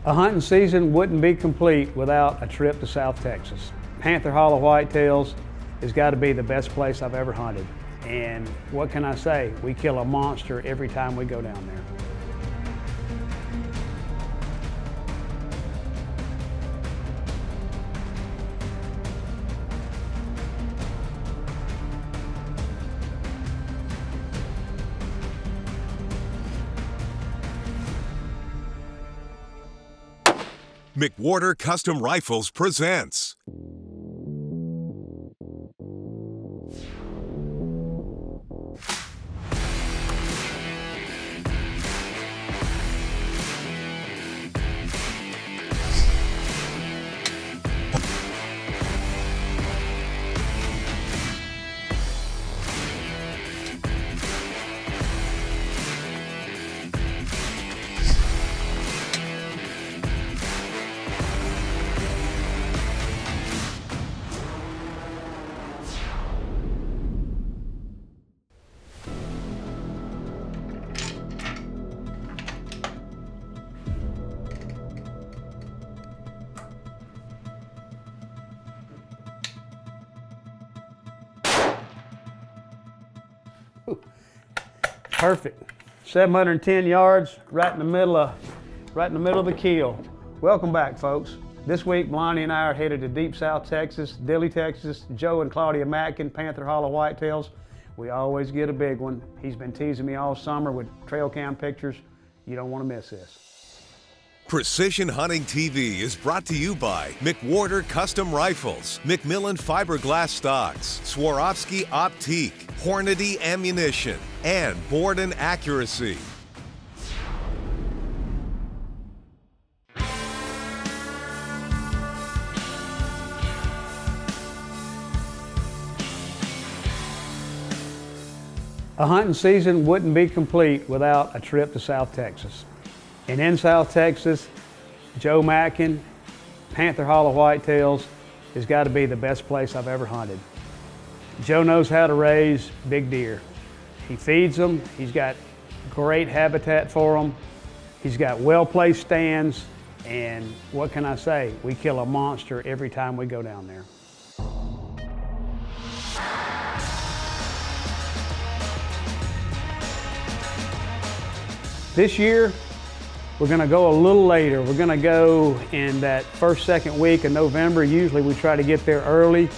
A hunting season wouldn't be complete without a trip to South Texas. Panther Hollow Whitetails has got to be the best place I've ever hunted. And what can I say? We kill a monster every time we go down there. McWhorter Custom Rifles presents Perfect. 710 yards, right in the middle of the kill. Welcome back, folks. This week, Lonnie and I are headed to deep South Texas, Dilley, Texas. Joe and Claudia Matkin, Panther Hollow Whitetails. We always get a big one. He's been teasing me all summer with trail cam pictures. You don't want to miss this. Precision Hunting TV is brought to you by McWhorter Custom Rifles, McMillan Fiberglass Stocks, Swarovski Optique, Hornady Ammunition, and Borden Accuracy. A hunting season wouldn't be complete without a trip to South Texas. And in South Texas, Joe Matkin, Panther Hollow Whitetails has got to be the best place I've ever hunted. Joe knows how to raise big deer. He feeds them, he's got great habitat for them, he's got well-placed stands, and what can I say? We kill a monster every time we go down there. This year, we're gonna go a little later. We're gonna go in that first, second week of November. Usually we try to get there early.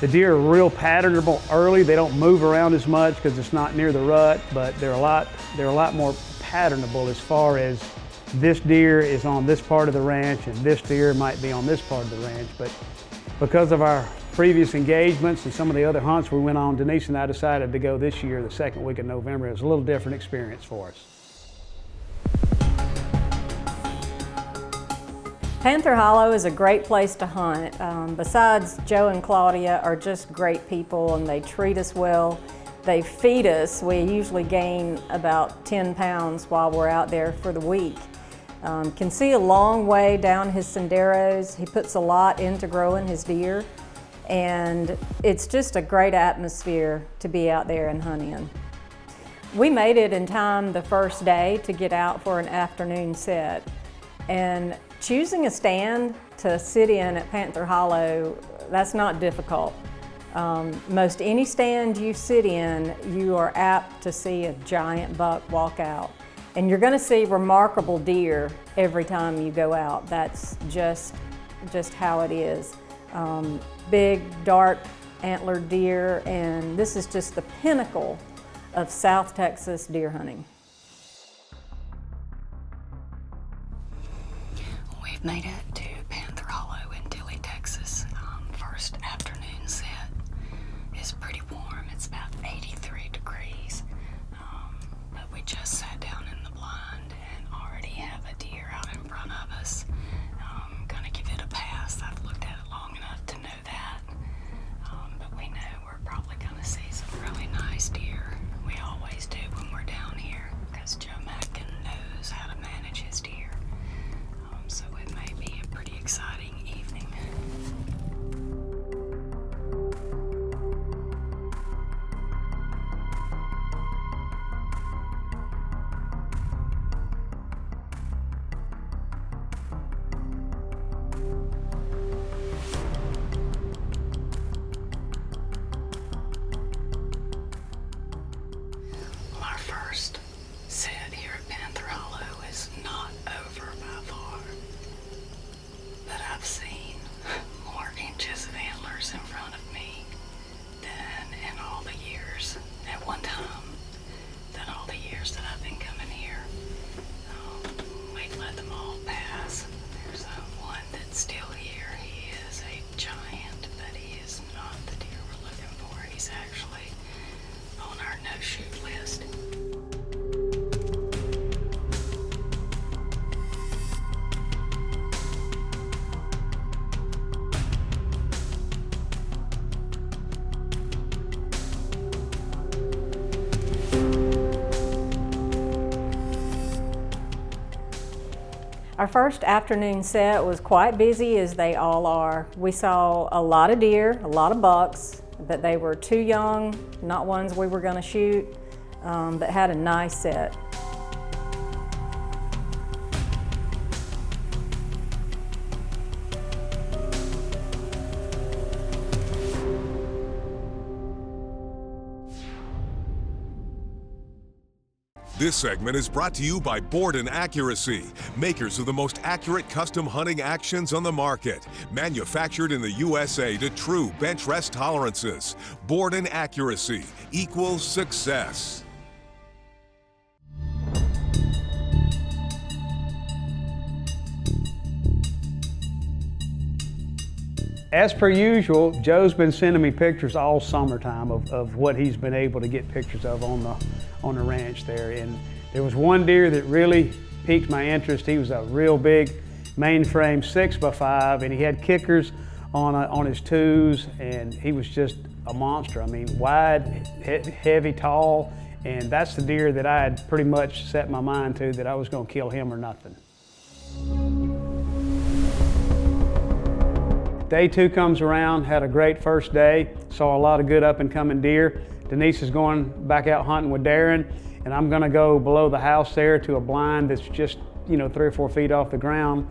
The deer are real patternable early. They don't move around as much because it's not near the rut, but they're a lot more patternable as far as this deer is on this part of the ranch and this deer might be on this part of the ranch. But because of our previous engagements and some of the other hunts we went on, Denise and I decided to go this year, the second week of November. It was a little different experience for us. Panther Hollow is a great place to hunt. Besides, Joe and Claudia are just great people and they treat us well. They feed us. We usually gain about 10 pounds while we're out there for the week. Can see a long way down his senderos. He puts a lot into growing his deer, and it's just a great atmosphere to be out there and hunt in. We made it in time the first day to get out for an afternoon set, and choosing a stand to sit in at Panther Hollow, that's not difficult. Most any stand you sit in, you are apt to see a giant buck walk out. And you're gonna see remarkable deer every time you go out. That's just how it is. Big, dark, antlered deer, and this is just the pinnacle of South Texas deer hunting. We've made it to Panther Hollow in Dilley, Texas. First afternoon set is pretty warm. It's about 83 degrees. But we just sat down in the blind and already have a deer out in front of us. Gonna give it a pass. I've looked at it long enough to know that. But we know we're probably gonna see some really nice deer. We always do when we're down here because Joe Matkin knows how to manage his dear. So it may be a Our first afternoon set was quite busy, as they all are. We saw a lot of deer, a lot of bucks, but they were too young, not ones we were going to shoot, but had a nice set. This segment is brought to you by Board & Accuracy, makers of the most accurate custom hunting actions on the market. Manufactured in the USA to true bench rest tolerances. Board & Accuracy equals success. As per usual, Joe's been sending me pictures all summertime of what he's been able to get pictures of on the ranch there. And there was one deer that really piqued my interest. He was a real big mainframe 6x5, and he had kickers on his twos, and he was just a monster. I mean, wide, heavy, tall, and that's the deer that I had pretty much set my mind to, that I was going to kill him or nothing. Day 2 comes around, had a great first day, saw a lot of good up and coming deer. Denise is going back out hunting with Darren, and I'm gonna go below the house there to a blind that's just, 3 or 4 feet off the ground.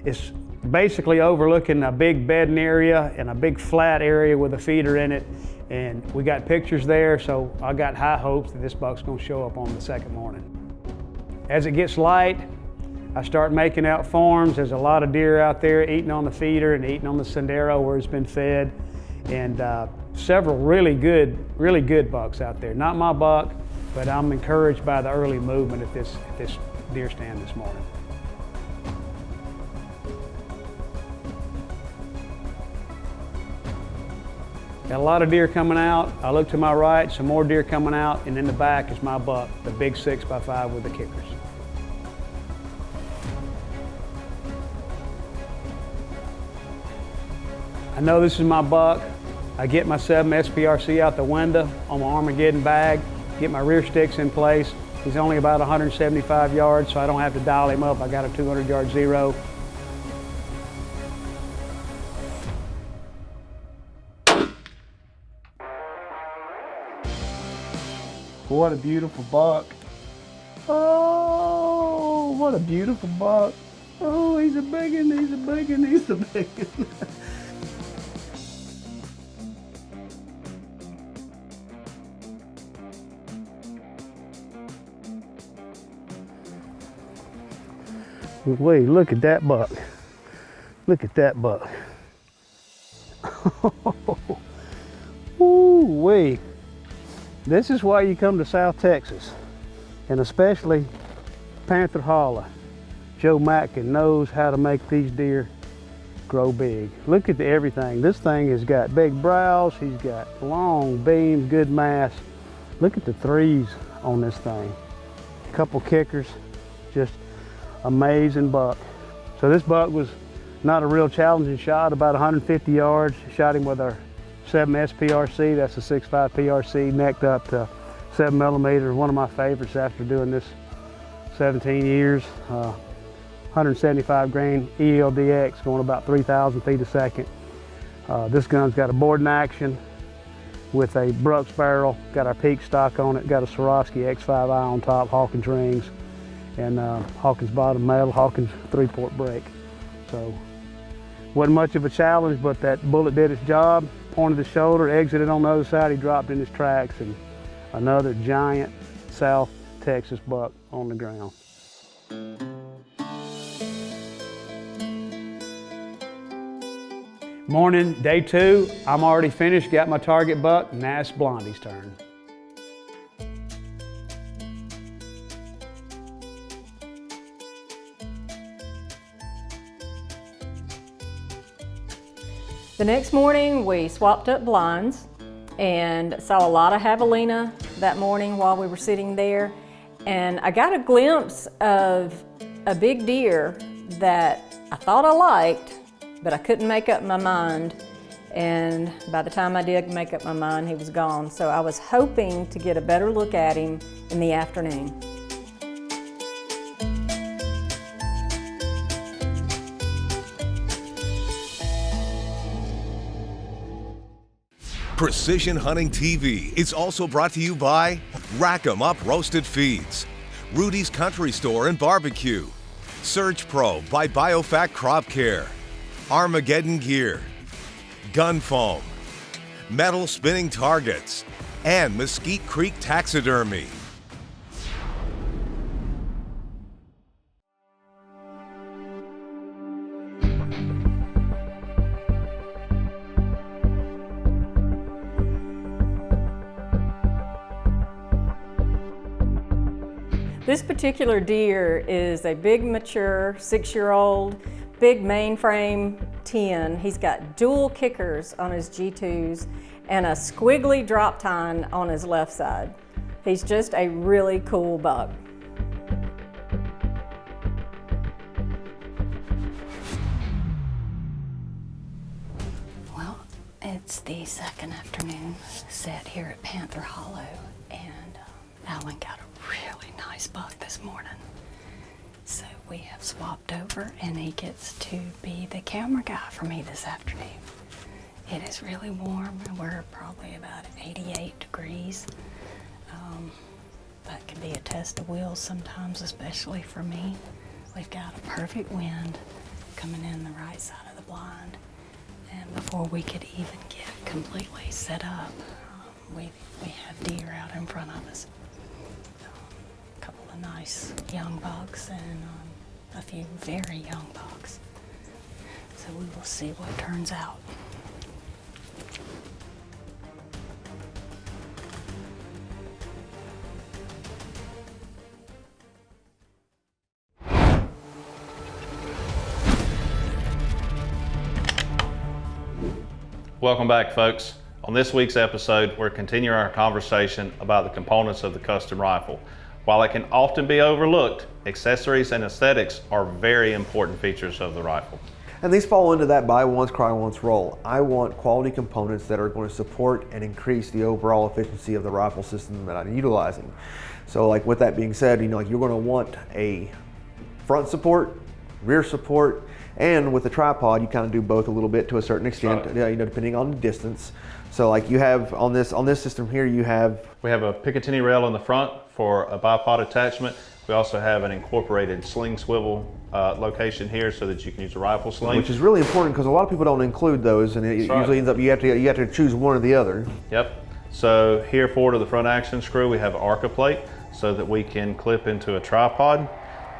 It's basically overlooking a big bedding area and a big flat area with a feeder in it. And we got pictures there, so I got high hopes that this buck's gonna show up on the second morning. As it gets light, I start making out forms. There's a lot of deer out there eating on the feeder and eating on the sendero where it's been fed. And several really good bucks out there. Not my buck, but I'm encouraged by the early movement at this deer stand this morning. Got a lot of deer coming out. I look to my right, some more deer coming out, and in the back is my buck, the big 6x5 with the kickers. I know this is my buck. I get my 7 SPRC out the window on my Armageddon bag, get my rear sticks in place. He's only about 175 yards, so I don't have to dial him up. I got a 200-yard zero. What a beautiful buck. Oh, what a beautiful buck. Oh, he's a big one, he's a big one, he's a big one. Wait, look at that buck. Look at that buck. Ooh, wait. This is why you come to South Texas, and especially Panther Hollow. Joe Matkin knows how to make these deer grow big. Look at everything. This thing has got big brows, he's got long beams, good mass. Look at the threes on this thing. A couple kickers, just amazing buck. So this buck was not a real challenging shot, about 150 yards. Shot him with our 7 SPRC, that's a 6.5 PRC, necked up to 7mm, one of my favorites after doing this 17 years. 175 grain ELDX going about 3,000 feet a second. This gun's got a board in action with a Brooks barrel, got our peak stock on it, got a Swarovski X5i on top, Hawkins rings, and Hawkins bottom metal, Hawkins 3-port brake. So wasn't much of a challenge, but that bullet did its job. Pointed the shoulder, exited on the other side, he dropped in his tracks, and another giant South Texas buck on the ground. Morning, day 2. I'm already finished, got my target buck. Now it's Blondie's turn. The next morning, we swapped up blinds and saw a lot of javelina that morning while we were sitting there. And I got a glimpse of a big deer that I thought I liked, but I couldn't make up my mind. And by the time I did make up my mind, he was gone. So I was hoping to get a better look at him in the afternoon. Precision Hunting TV is also brought to you by Rack 'em Up Roasted Feeds, Rudy's Country Store and Barbecue, Surge Pro by Biofac Crop Care, Armageddon Gear, Gun Foam, Metal Spinning Targets, and Mesquite Creek Taxidermy. This particular deer is a big mature 6-year-old, big mainframe 10. He's got dual kickers on his G2s and a squiggly drop tine on his left side. He's just a really cool buck. Well, it's the second afternoon set here at Panther Hollow, and Allan got a really nice buck this morning. So we have swapped over and he gets to be the camera guy for me this afternoon. It is really warm. We're probably about 88 degrees. That can be a test of wheels sometimes, especially for me. We've got a perfect wind coming in the right side of the blind. And before we could even get completely set up, we have deer out in front of us. A couple of nice young bucks and a few very young bucks. So we will see what turns out. Welcome back, folks. On this week's episode, we're continuing our conversation about the components of the custom rifle. While it can often be overlooked, accessories and aesthetics are very important features of the rifle. And these fall into that buy once, cry once role. I want quality components that are going to support and increase the overall efficiency of the rifle system that I'm utilizing. So like with that being said, you're going to want a front support, rear support, and with the tripod, you kind of do both a little bit to a certain extent, right. Depending on the distance. So like you have on this system here, we have a Picatinny rail in the front for a bipod attachment. We also have an incorporated sling swivel location here so that you can use a rifle sling. Which is really important because a lot of people don't include those, and it usually ends up you have to choose one or the other. Yep. So here forward of the front action screw, we have Arca plate so that we can clip into a tripod.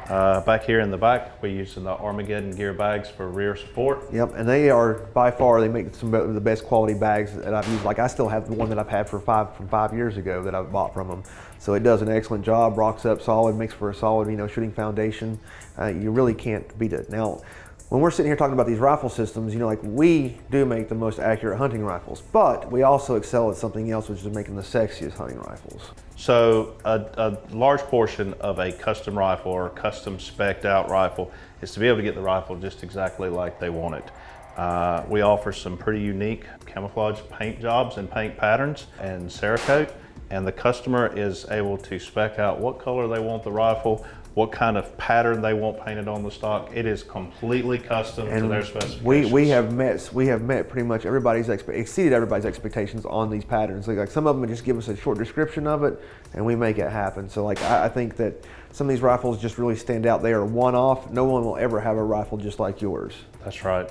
Back here in the back, we're using the Armageddon gear bags for rear support. Yep, and they are by far, they make some of the best quality bags that I've used. Like I still have the one that I've had from 5 years ago that I bought from them. So it does an excellent job, rocks up solid, makes for a solid, shooting foundation. You really can't beat it. Now, when we're sitting here talking about these rifle systems, we do make the most accurate hunting rifles, but we also excel at something else, which is making the sexiest hunting rifles. So a large portion of a custom rifle or custom spec'd out rifle is to be able to get the rifle just exactly like they want it. We offer some pretty unique camouflage paint jobs and paint patterns and Cerakote, and the customer is able to spec out what color they want the rifle, what kind of pattern they want painted on the stock. It is completely custom to their specifications. We have met pretty much exceeded everybody's expectations on these patterns. Like some of them just give us a short description of it, and we make it happen. So I think that some of these rifles just really stand out. They are one-off. No one will ever have a rifle just like yours. That's right.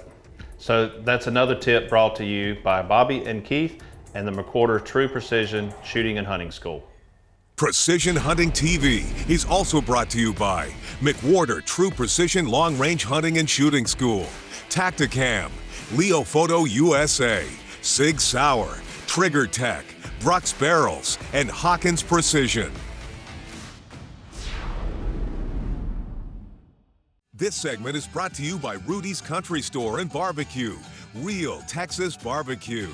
So that's another tip brought to you by Bobby and Keith and the McWhorter True Precision Shooting and Hunting School. Precision Hunting TV is also brought to you by McWhorter True Precision Long Range Hunting and Shooting School, Tacticam, Leo Photo USA, Sig Sauer, Trigger Tech, Brux Barrels, and Hawkins Precision. This segment is brought to you by Rudy's Country Store and Barbecue, real Texas barbecue.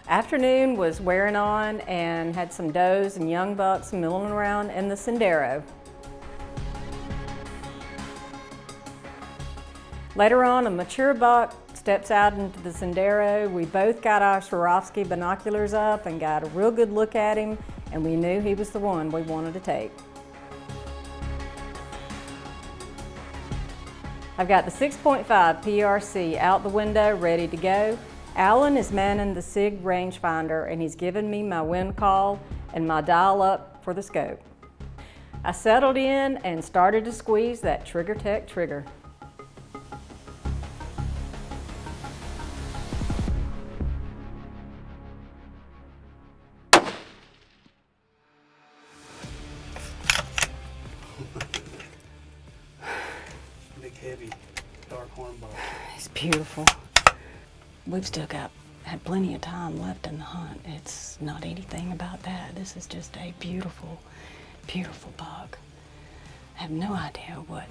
Afternoon was wearing on and had some does and young bucks milling around in the Sendero. Later on, a mature buck steps out into the Sendero. We both got our Swarovski binoculars up and got a real good look at him, and we knew he was the one we wanted to take. I've got the 6.5 PRC out the window, ready to go. Allan is manning the SIG rangefinder, and he's given me my wind call and my dial up for the scope. I settled in and started to squeeze that TriggerTech trigger. Big, heavy, dark hornbuck. He's beautiful. We've still had plenty of time left in the hunt. It's not anything about that. This is just a beautiful, beautiful buck. I have no idea what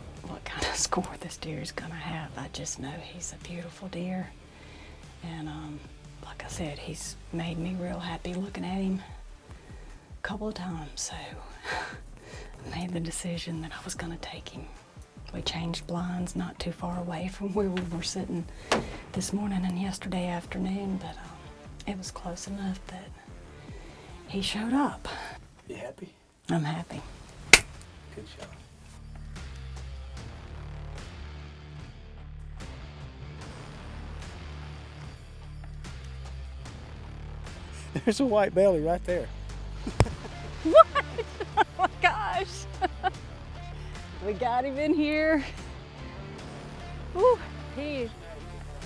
kind of score this deer is gonna have. I just know he's a beautiful deer. And like I said, he's made me real happy looking at him a couple of times. So I made the decision that I was gonna take him. We changed blinds not too far away from where we were sitting this morning and yesterday afternoon, but it was close enough that he showed up. You happy? I'm happy. Good shot. There's a white belly right there. What? Oh my gosh. We got him in here. Whew.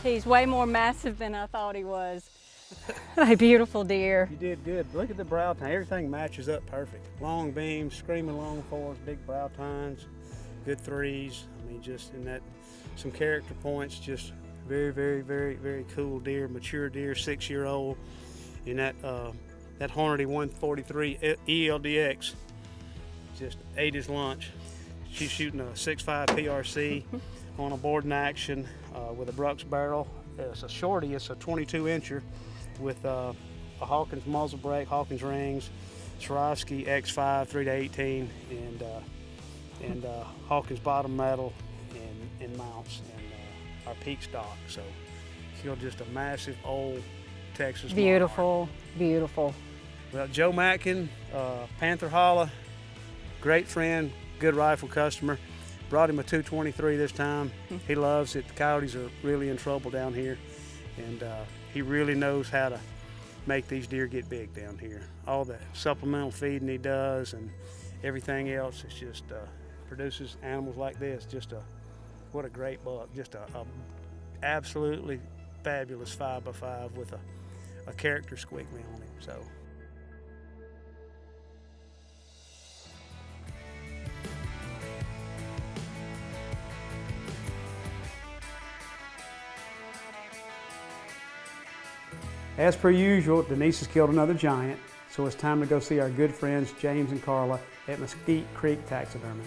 He's way more massive than I thought he was. A beautiful deer. You did good. Look at the brow tine. Everything matches up perfect. Long beams, screaming long fours, big brow tines, good threes. I mean, just in that, some character points, just very, very, very, very cool deer, mature deer, 6-year-old. And that Hornady 143 ELDX just ate his lunch. She's shooting a 6.5 PRC on a boarding action with a Brooks barrel. It's a shorty, it's a 22-incher with a Hawkins muzzle brake, Hawkins rings, Swarovski X5 3-18, and Hawkins bottom metal and mounts, and our peak stock. So still just a massive old Texas. Beautiful, monarch. beautiful. Well, Joe Mackin, Panther Hollow, great friend, good rifle customer. Brought him a 223 this time. He loves it. The coyotes are really in trouble down here, and he really knows how to make these deer get big down here. All the supplemental feeding he does and everything else, it's just produces animals like this. Just what a great buck. Just a absolutely fabulous 5x5 with a character squiggly on him. So. As per usual, Denise has killed another giant, so it's time to go see our good friends James and Carla at Mesquite Creek Taxidermy.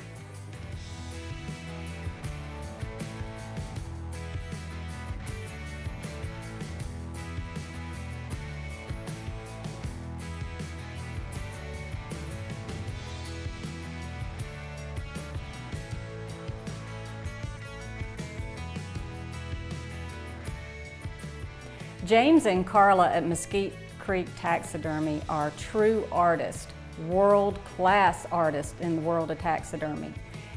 James and Carla at Mesquite Creek Taxidermy are true artists, world-class artists in the world of taxidermy.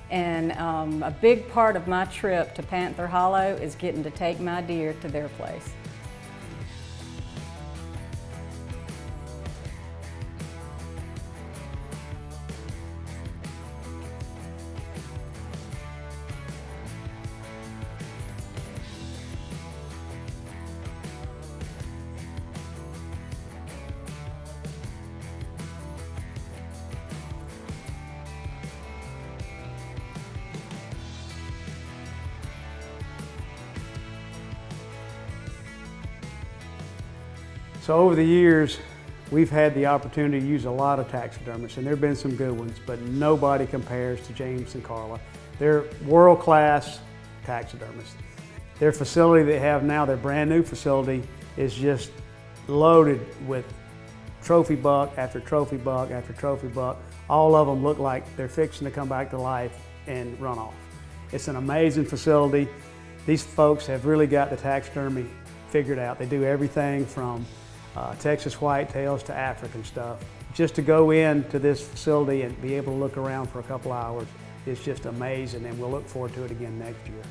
And a big part of my trip to Panther Hollow is getting to take my deer to their place. So over the years, we've had the opportunity to use a lot of taxidermists, and there have been some good ones, but nobody compares to James and Carla. They're world-class taxidermists. Their facility they have now, their brand new facility, is just loaded with trophy buck after trophy buck after trophy buck. All of them look like they're fixing to come back to life and run off. It's an amazing facility. These folks have really got the taxidermy figured out. They do everything from Texas whitetails to African stuff. just to go into this facility and be able to look around for a couple hours is just amazing, and we'll look forward to it again next year.